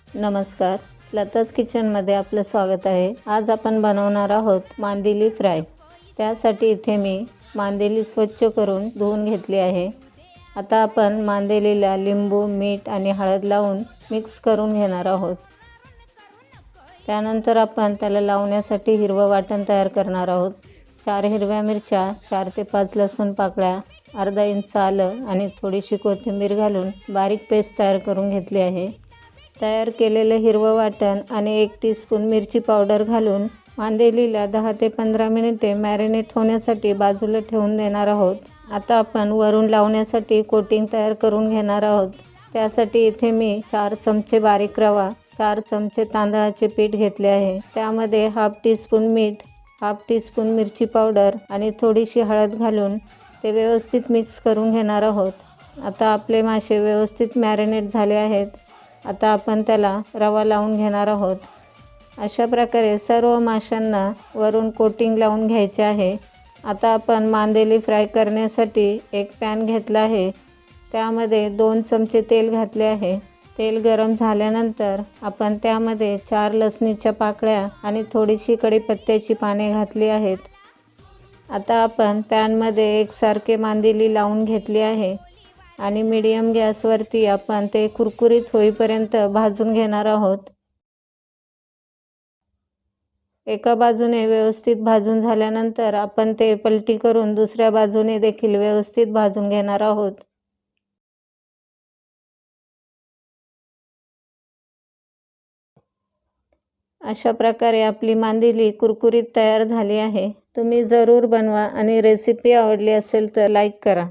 नमस्कार, लताज किचनमध्ये आपलं स्वागत आहे। आज आपण बनवणार आहोत मांदेली फ्राय। त्यासाठी इथे मी मांदेली स्वच्छ करून धुवून घेतली आहे। आता आपण मांदेलीला लिंबू, मीठ आणि हळद लावून मिक्स करून घेणार आहोत। त्यानंतर आपण त्याला लावण्यासाठी हिरवं वाटण तयार करणार आहोत। 4 हिरव्या मिरच्या, 4 ते 5 लसूण पाकळ्या, अर्धा इंच आलं आणि थोडीशी कोथिंबीर घालून बारीक पेस्ट तयार करून घेतली आहे। तयार केलेले हिरवं वाटण आणि 1 टीस्पून मिरची पावडर घालून मांदेलीला 10 ते 15 मिनिटे मॅरिनेट होण्यासाठी बाजूला ठेवून देणार आहोत। आता आपण वरून लावण्यासाठी कोटिंग तयार करून घेणार आहोत। त्यासाठी इथे मी 4 चमचे बारीक रवा, 4 चमचे तांदळाचे पीठ घेतले आहे। त्यामध्ये हाफ टीस्पून मीठ, हाफ टीस्पून मिरची पावडर आणि थोडीशी हळद घालून ते व्यवस्थित मिक्स करून घेणार आहोत। आता आपले मासे व्यवस्थित मॅरिनेट झाले आहेत। आता आपण त्याला रवा लावून घेणार आहोत। अशा प्रकारे सर्व माशांना वरून कोटिंग लावून घ्यायचे आहे। आता आपण मांदेली फ्राय करण्यासाठी एक पॅन घेतला आहे। त्यामध्ये 2 चमचे तेल घातले आहे। तेल गरम झाल्यानंतर आपण त्यामध्ये 4 लसणीच्या पाकळ्या आणि थोडीशी कढीपत्त्याची पाने घातली आहेत। आता आपण पॅनमध्ये एकसारखे मांदेली लावून घेतली आहे आणि मीडियम गॅसवरती आपण ते कुरकुरीत होईपर्यंत भाजून घेणार आहोत। एका बाजूने व्यवस्थित भाजून झाल्यानंतर आपण ते पलटी करून दुसऱ्या बाजूने देखील व्यवस्थित भाजून घेणार आहोत। अशा प्रकारे आपली मांदेली कुरकुरीत तयार झाली आहे। तुम्ही जरूर बनवा आणि रेसिपी आवडली असेल तर लाईक करा।